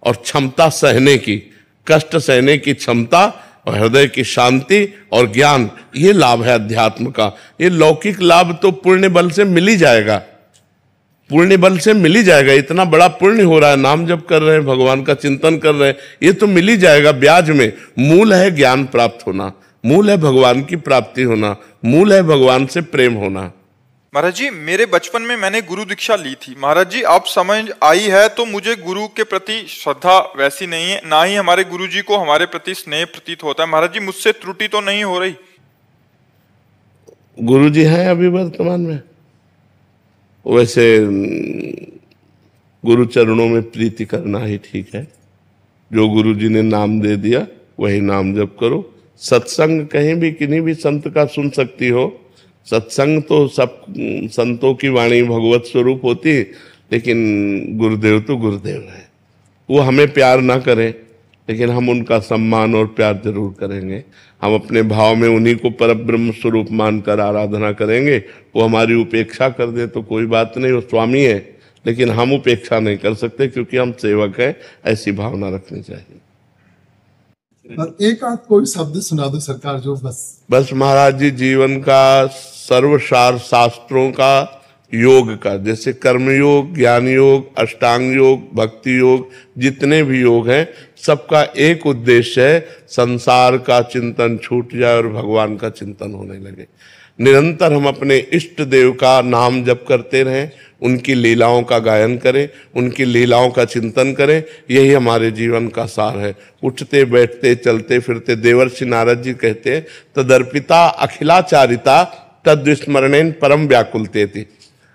और क्षमता सहने की, कष्ट सहने की क्षमता और हृदय की शांति और ज्ञान, ये लाभ है अध्यात्म का। ये लौकिक लाभ तो पुण्य बल से मिल ही जाएगा, पुण्य बल से मिल ही जाएगा। इतना बड़ा पुण्य हो रहा है, नाम जप कर रहे हैं, भगवान का चिंतन कर रहे हैं, ये तो मिल ही जाएगा ब्याज में। मूल है ज्ञान प्राप्त होना, मूल है भगवान की प्राप्ति होना, मूल है भगवान से प्रेम होना। महाराज जी, मेरे बचपन में मैंने गुरु दीक्षा ली थी। महाराज जी, अब समझ आई है तो मुझे गुरु के प्रति श्रद्धा वैसी नहीं है, ना ही हमारे गुरु जी को हमारे प्रति स्नेह प्रतीत होता है। महाराज जी, मुझसे त्रुटि तो नहीं हो रही? गुरु जी हैं अभी वर्तमान में, वैसे गुरु चरणों में प्रीति करना ही ठीक है। जो गुरु जी ने नाम दे दिया वही नाम जप करो। सत्संग कहीं भी किन्हीं भी संत का सुन सकती हो। सत्संग तो सब संतों की वाणी भगवत स्वरूप होती है, लेकिन गुरुदेव तो गुरुदेव है। वो हमें प्यार ना करें, लेकिन हम उनका सम्मान और प्यार जरूर करेंगे। हम अपने भाव में उन्हीं को परब्रह्म स्वरूप मानकर आराधना करेंगे। वो हमारी उपेक्षा कर दे तो कोई बात नहीं, वो स्वामी है, लेकिन हम उपेक्षा नहीं कर सकते क्योंकि हम सेवक हैं। ऐसी भावना रखनी चाहिए। और एक आध कोई शब्द सुना दो सरकार, जो बस महाराज जी, जीवन का सर्वसार शास्त्रों का योग का, जैसे कर्मयोग, ज्ञान योग, अष्टांग योग, भक्ति योग, जितने भी योग हैं सबका एक उद्देश्य है, संसार का चिंतन छूट जाए और भगवान का चिंतन होने लगे। निरंतर हम अपने इष्ट देव का नाम जप करते रहें, उनकी लीलाओं का गायन करें, उनकी लीलाओं का चिंतन करें, यही हमारे जीवन का सार है। उठते बैठते चलते फिरते देवर्षि नारद जी कहते हैं, तदर्पिता अखिलाचारिता तद्विस्मरणेन परम व्याकुलते थी।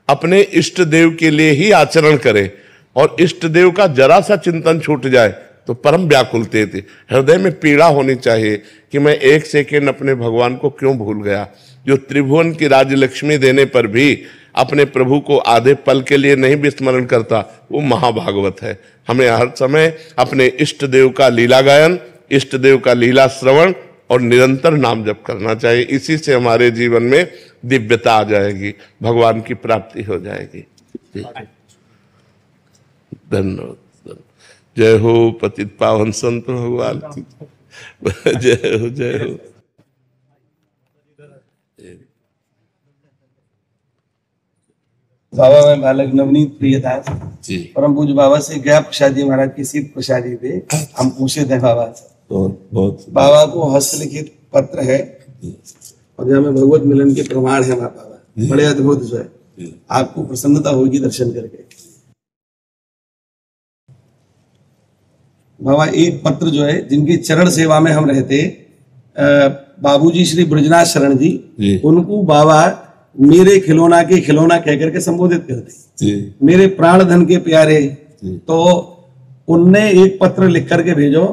अपने इष्ट देव के लिए ही आचरण करें और इष्ट देव का जरा सा चिंतन छूट जाए तो परम व्याकुलते थे। हृदय में पीड़ा होनी चाहिए कि मैं एक सेकेंड अपने भगवान को क्यों भूल गया। जो त्रिभुवन की राजलक्ष्मी देने पर भी अपने प्रभु को आधे पल के लिए नहीं विस्मरण करता, वो महाभागवत है। हमें हर समय अपने इष्ट देव का लीला गायन, इष्ट देव का लीला श्रवण और निरंतर नाम जप करना चाहिए। इसी से हमारे जीवन में दिव्यता आ जाएगी, भगवान की प्राप्ति हो जाएगी। धन्यवाद। जय हो पतित पावन संत भगवान की जय हो, जय हो। बाबा मैं बालक नवनीत प्रियदास जी, परम पूज्य बाबा से गया प्रसादी महाराज की सीध प्रसादी थे। हम पूछे थे बाबा से, बहुत बाबा को हस्तलिखित पत्र है और जो हमें भगवत मिलन के प्रमाण है बाबा, बड़े अद्भुत जो है, आपको प्रसन्नता होगी दर्शन करके। बाबा एक पत्र जो है, जिनकी चरण सेवा में हम रहते, बाबूजी श्री ब्रजनाथ शरण जी, उनको बाबा मेरे खिलौना के खिलौना कहकर के संबोधित करते, मेरे प्राण धन के प्यारे। तो उनने एक पत्र लिख करके भेजो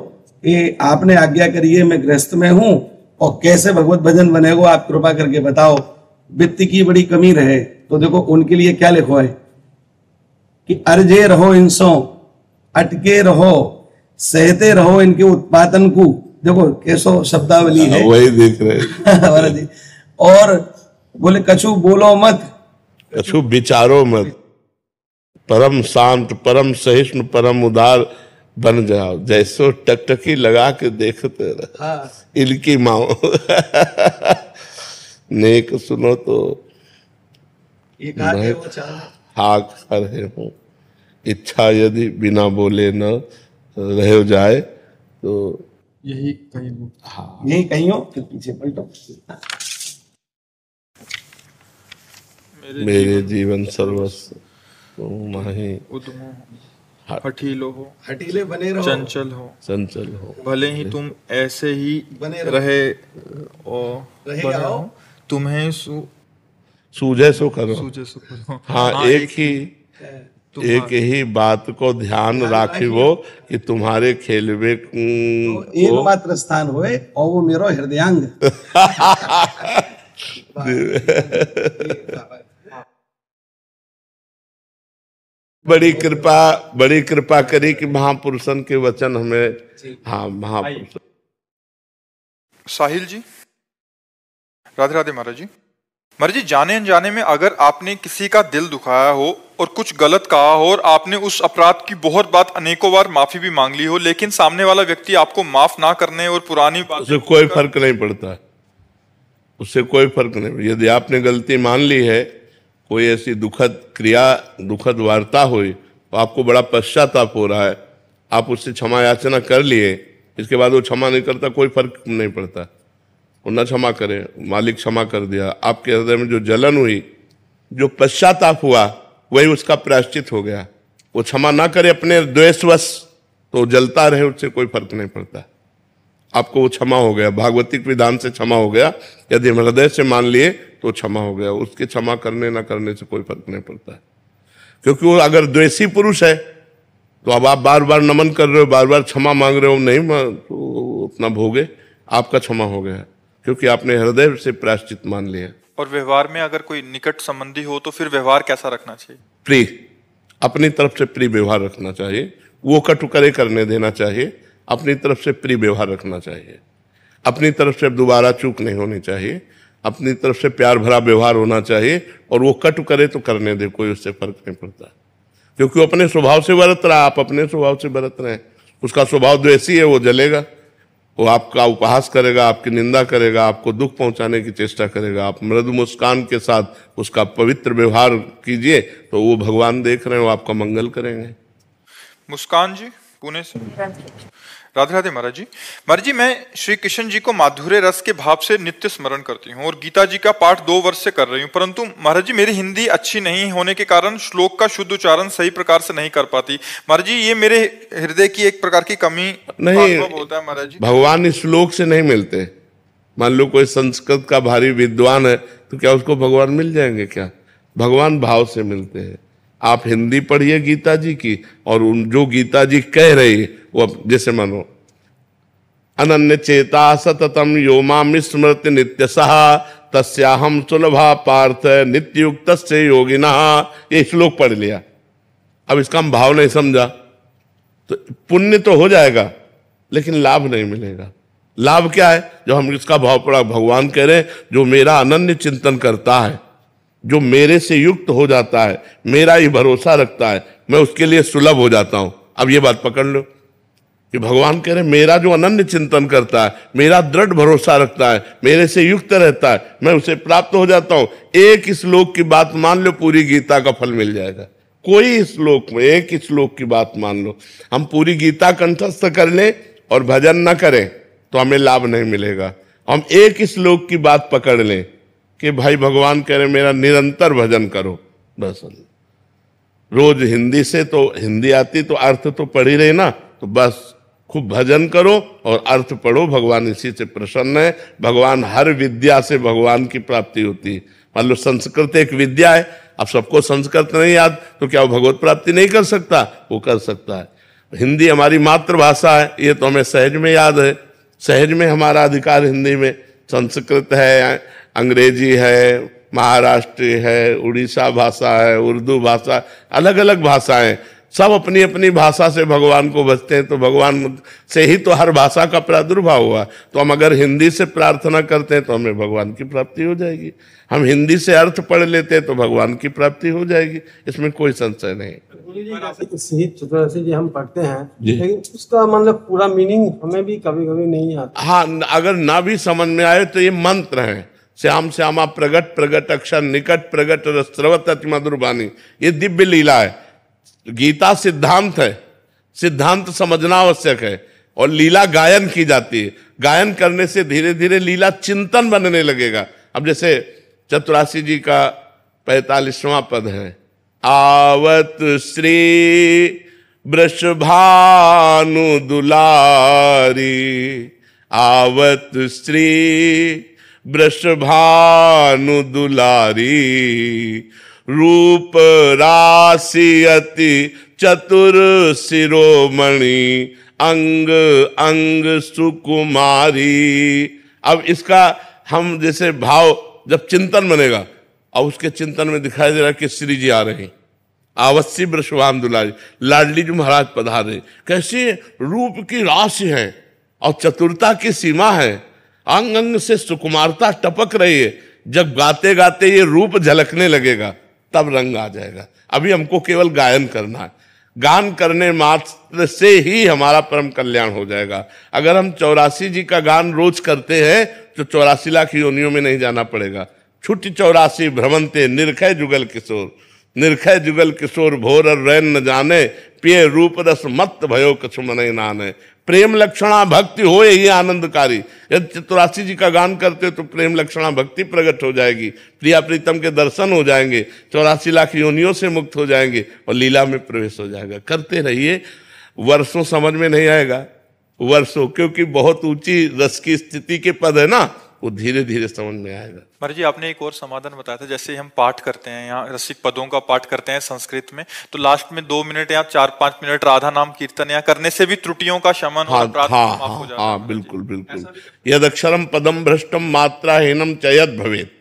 कि आपने आज्ञा करिए, मैं गृहस्थ में हूं और कैसे भगवत भजन बनेगा आप कृपा करके बताओ, वित्त की बड़ी कमी रहे। तो देखो उनके लिए क्या लिखो है कि अर्जे रहो इनसो, अटके रहो, सहते रहो इनके उत्पादन को। देखो कैसो शब्दावली है, वही देख रहे और बोले कछु बोलो मत, कछु विचारो मत, परम शांत, परम सहिष्णु, परम उदार बन जाओ, जैसो टकटकी लगा के देखते रहे। हाँ। इनकी माओ नेक सुनो तो हाक हरे हूँ, इच्छा यदि बिना बोले न रह जाए तो यही कहीं हो, फिर पीछे पलटो। मेरे जीवन सर्वस्व तुम माही, हठीलो हो, हठीले बने रहो, चंचल हो, चंचल हो, भले ही तुम ऐसे ही बने रहे और तुम्हें सूझे सो करो। सूझे सो करो। हाँ, एक ही बात को ध्यान राखिबो कि तुम्हारे खेलवे एक मात्र स्थान होए और वो मेरो हृदयांग। बड़ी कृपा करी कि महापुरुषन के वचन हमें, हाँ महापुरुष। साहिल जी, राधे राधे महाराज जी। महाराज जी, जाने अनजाने में अगर आपने किसी का दिल दुखाया हो और कुछ गलत कहा हो और आपने उस अपराध की बहुत बात अनेकों बार माफी भी मांग ली हो, लेकिन सामने वाला व्यक्ति आपको माफ ना करने और पुरानी बात, उससे कोई फर्क नहीं पड़ता, उससे कोई फर्क नहीं। यदि आपने गलती मान ली है, कोई ऐसी दुखद क्रिया, दुखद वार्ता हुई तो आपको बड़ा पश्चाताप हो रहा है, आप उससे क्षमा याचना कर लिए, इसके बाद वो क्षमा नहीं करता, कोई फर्क नहीं पड़ता। वो न क्षमा करे, मालिक क्षमा कर दिया, आपके हृदय में जो जलन हुई, जो पश्चाताप हुआ, वही उसका प्रायश्चित हो गया। वो क्षमा ना करे अपने द्वेषवश तो जलता रहे, उससे कोई फर्क नहीं पड़ता। आपको वो क्षमा हो गया, भागवतिक विधान से क्षमा हो गया। यदि हम हृदय से मान लिए तो क्षमा हो गया, उसके क्षमा करने ना करने से कोई फर्क नहीं पड़ता। क्योंकि वो अगर द्वेषी पुरुष है तो अब आप बार बार नमन कर रहे हो, बार बार क्षमा मांग रहे हो, नहीं तो उतना भोगे, आपका क्षमा हो गया क्योंकि आपने हृदय से प्रायश्चित मान लिया। और व्यवहार में अगर कोई निकट संबंधी हो तो फिर व्यवहार कैसा रखना चाहिए? प्रिय, अपनी तरफ से प्रिय व्यवहार रखना चाहिए, वो कटुकरे करने देना चाहिए, अपनी तरफ से प्रिय व्यवहार रखना चाहिए, अपनी तरफ से दोबारा चूक नहीं होनी चाहिए, अपनी तरफ से प्यार भरा व्यवहार होना चाहिए। और वो कटु करे तो करने दे, कोई उससे फर्क नहीं पड़ता, क्योंकि वो अपने स्वभाव से बरत रहा, आप अपने स्वभाव से बरत रहे हैं। उसका स्वभाव द्वेषी है, वो जलेगा, वो आपका उपहास करेगा, आपकी निंदा करेगा, आपको दुख पहुंचाने की चेष्टा करेगा। आप मृदु मुस्कान के साथ उसका पवित्र व्यवहार कीजिए तो वो भगवान देख रहे हैं, वो आपका मंगल करेंगे। मुस्कान जी पुणे से। राधे राधे महाराज जी। महाराज जी, मैं श्री कृष्ण जी को माधुर्य रस के भाव से नित्य स्मरण करती हूँ और गीता जी का पाठ 2 वर्ष से कर रही हूँ, परंतु महाराज जी मेरी हिंदी अच्छी नहीं होने के कारण श्लोक का शुद्ध उच्चारण सही प्रकार से नहीं कर पाती। महाराज जी ये मेरे हृदय की एक प्रकार की कमी नहीं होता है महाराज जी। भगवान इस श्लोक से नहीं मिलते। मान लो कोई संस्कृत का भारी विद्वान है तो क्या उसको भगवान मिल जाएंगे? क्या भगवान भाव से मिलते हैं। आप हिंदी पढ़िए गीता जी की, और उन जो गीता जी कह रही वो जैसे मानो अनन्य चेता सततम यो माम स्मृति नित्यसः तस्याहम सुलभा पार्थ नित्ययुक्त से योगिनः। ये श्लोक पढ़ लिया, अब इसका हम भाव नहीं समझा तो पुण्य तो हो जाएगा लेकिन लाभ नहीं मिलेगा। लाभ क्या है? जो हम इसका भाव पढ़ा, भगवान कह रहे हैं जो मेरा अनन्य चिंतन करता है, जो मेरे से युक्त हो जाता है, मेरा ही भरोसा रखता है, मैं उसके लिए सुलभ हो जाता हूं। अब ये बात पकड़ लो कि भगवान कह रहे मेरा जो अनन्य चिंतन करता है, मेरा दृढ़ भरोसा रखता है, मेरे से युक्त रहता है, मैं उसे प्राप्त हो जाता हूं। एक श्लोक की बात मान लो, पूरी गीता का फल मिल जाएगा। कोई श्लोक में एक श्लोक की बात मान लो, हम पूरी गीता कंठस्थ कर लें और भजन न करें तो हमें लाभ नहीं मिलेगा। हम एक श्लोक की बात पकड़ लें कि भाई भगवान कह रहे मेरा निरंतर भजन करो, बस रोज हिंदी से तो हिंदी आती तो अर्थ तो पढ़ ही रहे ना, तो बस खूब भजन करो और अर्थ पढ़ो। भगवान इसी से प्रसन्न है। भगवान हर विद्या से भगवान की प्राप्ति होती है। मान लो संस्कृत एक विद्या है, अब सबको संस्कृत नहीं याद तो क्या वो भगवत प्राप्ति नहीं कर सकता? वो कर सकता है। हिंदी हमारी मातृभाषा है, ये तो हमें सहज में याद है, सहज में हमारा अधिकार हिंदी में। संस्कृत है, अंग्रेजी है, महाराष्ट्री है, उड़ीसा भाषा है, उर्दू भाषा, अलग अलग भाषाएं, सब अपनी अपनी भाषा से भगवान को बचते हैं। तो भगवान से ही तो हर भाषा का प्रादुर्भाव हुआ। तो हम अगर हिंदी से प्रार्थना करते हैं तो हमें भगवान की प्राप्ति हो जाएगी। हम हिंदी से अर्थ पढ़ लेते हैं तो भगवान की प्राप्ति हो जाएगी, इसमें कोई संशय नहीं। शहीद चतुरासी जी हम पढ़ते हैं लेकिन उसका मतलब पूरा मीनिंग हमें भी कभी कभी नहीं आता। हाँ, अगर ना भी समझ में आए तो ये मंत्र है, श्याम श्यामा प्रगट प्रगट अक्षर निकट प्रगट रसवत अति मधुर वाणी, ये दिव्य लीला है। गीता सिद्धांत है, सिद्धांत समझना आवश्यक है, और लीला गायन की जाती है। गायन करने से धीरे धीरे लीला चिंतन बनने लगेगा। अब जैसे चतुरासी जी का 45वां पद है, आवत श्री वृषभानु दुलारी, आवत श्री वृषभानु दुलारी, रूप राशि अति चतुर शिरोमणि, अंग अंग सुकुमारी। अब इसका हम जैसे भाव जब चिंतन बनेगा, अब उसके चिंतन में दिखाई दे रहा है कि श्री जी आ रहे हैं, आवश्य वृषभानु दुलारी, लाडली जी महाराज पधार रहे। कैसे रूप की राशि है और चतुरता की सीमा है, अंग अंग से सुकुमारता टपक रही है। जब गाते गाते ये रूप झलकने लगेगा तब रंग आ जाएगा। अभी हमको केवल गायन करना है, गान करने मात्र से ही हमारा परम कल्याण हो जाएगा। अगर हम 84 जी का गान रोज करते हैं तो 84 लाख योनियों में नहीं जाना पड़ेगा। छुट्टी 84 भ्रमंते निरखय जुगल किशोर, निरखय जुगल किशोर भोर रैन न जाने, पिय रूप रस मत भयो कछु मन नाने। प्रेम लक्षणा भक्ति हो यही आनंदकारी। यदि 84 जी का गान करते तो प्रेम लक्षणा भक्ति प्रकट हो जाएगी, प्रिया प्रीतम के दर्शन हो जाएंगे, 84 लाख योनियों से मुक्त हो जाएंगे और लीला में प्रवेश हो जाएगा। करते रहिए, वर्षों समझ में नहीं आएगा, वर्षों, क्योंकि बहुत ऊंची रस की स्थिति के पद है ना, वो धीरे धीरे समझ में आएगा। महाराज जी आपने एक और समाधान बताया था, जैसे हम पाठ करते हैं, यहाँ रसिक पदों का पाठ करते हैं संस्कृत में, तो लास्ट में 2 मिनट या 4-5 मिनट राधा नाम कीर्तन या करने से भी त्रुटियों का शमन और अपराध माफ हो जाता है। हाँ, बिल्कुल बिल्कुल। यदि अक्षरम पदम भ्रष्टम मात्राहीनम चयत भवेत,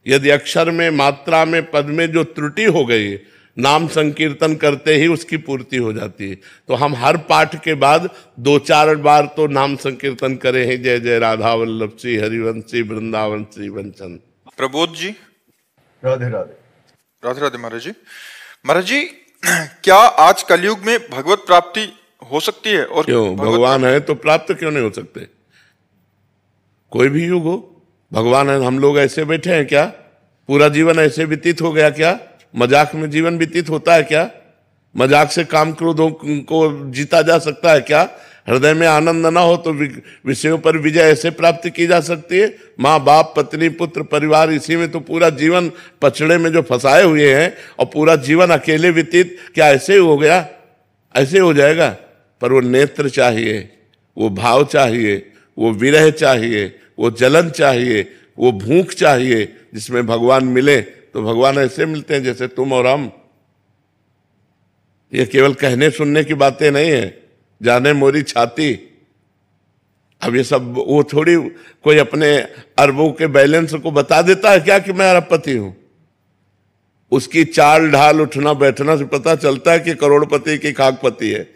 यदि अक्षर में मात्रा में पद में जो त्रुटि हो गई, नाम संकीर्तन करते ही उसकी पूर्ति हो जाती है। तो हम हर पाठ के बाद 2-4 बार तो नाम संकीर्तन करे हैं, जय जय राधा वल्लभ श्री हरिवंशी वृंदावन श्री वंचन। प्रबोध जी। राधे राधे। राधे राधे महाराज जी। महाराज जी क्या आज कलयुग में भगवत प्राप्ति हो सकती है? और क्यों? भगवान है तो प्राप्त क्यों नहीं हो सकते? कोई भी युग हो, भगवान है, हम लोग ऐसे बैठे हैं क्या? पूरा जीवन ऐसे व्यतीत हो गया क्या? मजाक में जीवन व्यतीत होता है क्या? मजाक से काम क्रोधों को जीता जा सकता है क्या? हृदय में आनंद ना हो तो विषयों पर विजय ऐसे प्राप्त की जा सकती है? माँ बाप पत्नी पुत्र परिवार, इसी में तो पूरा जीवन पछड़े में जो फंसाए हुए हैं और पूरा जीवन अकेले व्यतीत, क्या ऐसे ही हो गया? ऐसे हो जाएगा? पर वो नेत्र चाहिए, वो भाव चाहिए, वो विरह चाहिए, वो जलन चाहिए, वो भूख चाहिए, जिसमें भगवान मिले। तो भगवान ऐसे मिलते हैं जैसे तुम और हम। ये केवल कहने सुनने की बातें नहीं है, जाने मोरी छाती। अब ये सब वो थोड़ी कोई अपने अरबों के बैलेंस को बता देता है क्या कि मैं अरबपति हूं। उसकी चाल ढाल उठना बैठना से पता चलता है कि करोड़पति की खाकपति है।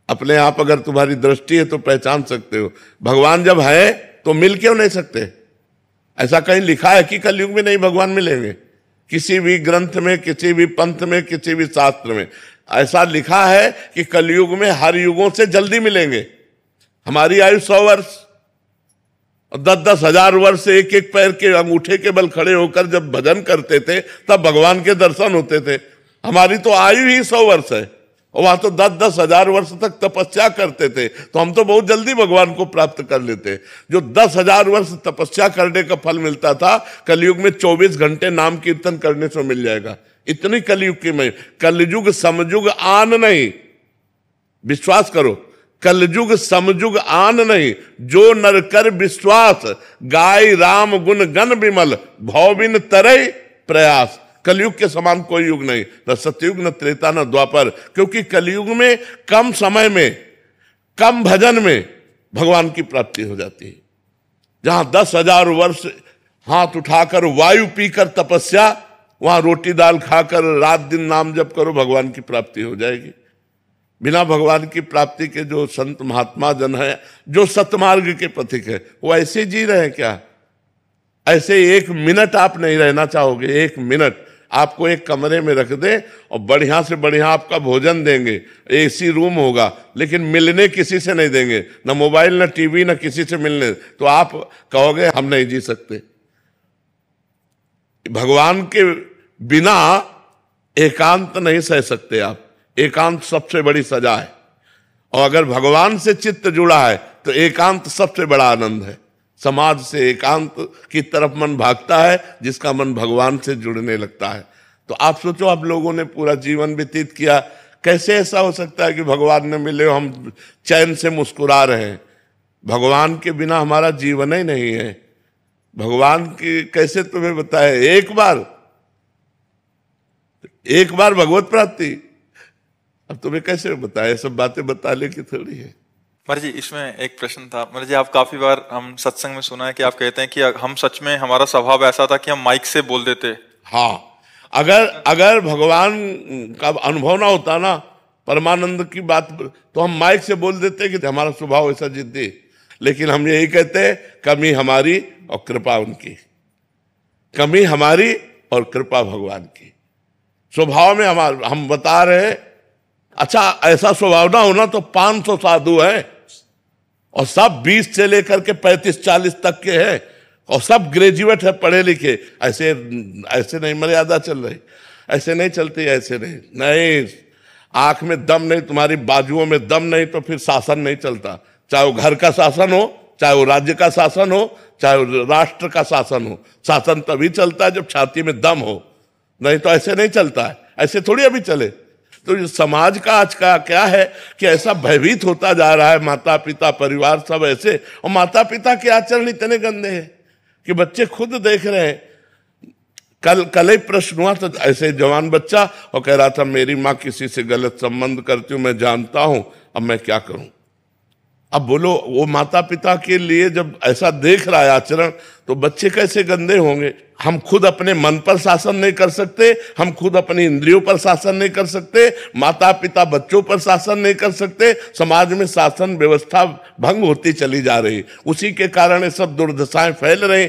अपने आप अगर तुम्हारी दृष्टि है तो पहचान सकते हो। भगवान जब है तो मिल क्यों नहीं सकते? ऐसा कहीं लिखा है कि कलयुग में नहीं भगवान मिलेंगे? किसी भी ग्रंथ में, किसी भी पंथ में, किसी भी शास्त्र में ऐसा लिखा है कि कलयुग में हर युगों से जल्दी मिलेंगे। हमारी आयु 100 वर्ष और 10-10 हजार वर्ष एक एक पैर के अंगूठे के बल खड़े होकर जब भजन करते थे तब भगवान के दर्शन होते थे। हमारी तो आयु ही 100 वर्ष है और वहां तो 10-10 हजार वर्ष तक तपस्या करते थे, तो हम तो बहुत जल्दी भगवान को प्राप्त कर लेते। जो 10,000 वर्ष तपस्या करने का फल मिलता था, कलयुग में 24 घंटे नाम कीर्तन करने से मिल जाएगा। इतनी कलयुग की मैं, कलयुग समयुग आन नहीं, विश्वास करो, कलयुग समयुग आन नहीं, जो नर कर विश्वास, गाय राम गुण गण विमल, भव बिन तरय प्रयास। कलयुग के समान कोई युग नहीं, न सतयुग न त्रेता न द्वापर, क्योंकि कलयुग में कम समय में कम भजन में भगवान की प्राप्ति हो जाती है। जहां 10,000 वर्ष हाथ उठाकर वायु पीकर तपस्या, वहां रोटी दाल खाकर रात दिन नाम जप करो, भगवान की प्राप्ति हो जाएगी। बिना भगवान की प्राप्ति के जो संत महात्मा जन है, जो सतमार्ग के पथिक है, वो ऐसे जी रहे हैं क्या? ऐसे 1 मिनट आप नहीं रहना चाहोगे? 1 मिनट आपको एक कमरे में रख दे और बढ़िया से बढ़िया आपका भोजन देंगे, एसी रूम होगा, लेकिन मिलने किसी से नहीं देंगे, ना मोबाइल, ना टीवी, ना किसी से मिलने, तो आप कहोगे हम नहीं जी सकते। भगवान के बिना एकांत नहीं सह सकते आप। एकांत सबसे बड़ी सजा है, और अगर भगवान से चित्त जुड़ा है तो एकांत सबसे बड़ा आनंद है। समाज से एकांत की तरफ मन भागता है जिसका मन भगवान से जुड़ने लगता है। तो आप सोचो, आप लोगों ने पूरा जीवन व्यतीत किया, कैसे ऐसा हो सकता है कि भगवान ने मिले, हम चैन से मुस्कुरा रहे हैं? भगवान के बिना हमारा जीवन ही नहीं है। भगवान की कैसे तुम्हें बताए? एक बार भगवत प्राप्ति, अब तुम्हें कैसे बताए? सब बातें बताने की थोड़ी है। महाराज जी, इसमें एक प्रश्न था। महाराज जी, आप काफी बार हम सत्संग में सुना है कि आप कहते हैं कि हम सच में, हमारा स्वभाव ऐसा था कि हम माइक से बोल देते। हाँ, अगर भगवान का अनुभव ना होता ना, परमानंद की बात, तो हम माइक से बोल देते कि हमारा स्वभाव ऐसा जिद्दी। लेकिन हम यही कहते हैं, कमी हमारी और कृपा उनकी, कमी हमारी और कृपा भगवान की। स्वभाव में हम बता रहे हैं। अच्छा, ऐसा स्वभाव ना होना तो 500 साधु हैं और सब 20 से लेकर के 35-40 तक के हैं और सब ग्रेजुएट है, पढ़े लिखे। ऐसे नहीं मर्यादा चल रही, ऐसे नहीं चलती, ऐसे नहीं। आंख में दम नहीं, तुम्हारी बाजुओं में दम नहीं तो फिर शासन नहीं चलता। चाहे वो घर का शासन हो, चाहे वो राज्य का शासन हो, चाहे वो राष्ट्र का शासन हो। शासन तभी चलता है जब छाती में दम हो, नहीं तो ऐसे नहीं चलता है। ऐसे थोड़ी अभी चले। तो समाज का आज का क्या है कि ऐसा भयभीत होता जा रहा है, माता पिता परिवार सब ऐसे, और माता पिता के आचरण इतने गंदे हैं कि बच्चे खुद देख रहे हैं। कल ही प्रश्न हुआ तो ऐसे जवान बच्चा और कह रहा था मेरी माँ किसी से गलत संबंध करती हूँ, मैं जानता हूं, अब मैं क्या करूं। अब बोलो, वो माता पिता के लिए जब ऐसा देख रहा है आचरण, तो बच्चे कैसे गंदे होंगे। हम खुद अपने मन पर शासन नहीं कर सकते, हम खुद अपनी इंद्रियों पर शासन नहीं कर सकते, माता पिता बच्चों पर शासन नहीं कर सकते। समाज में शासन व्यवस्था भंग होती चली जा रही, उसी के कारण ये सब दुर्दशाएं फैल रही।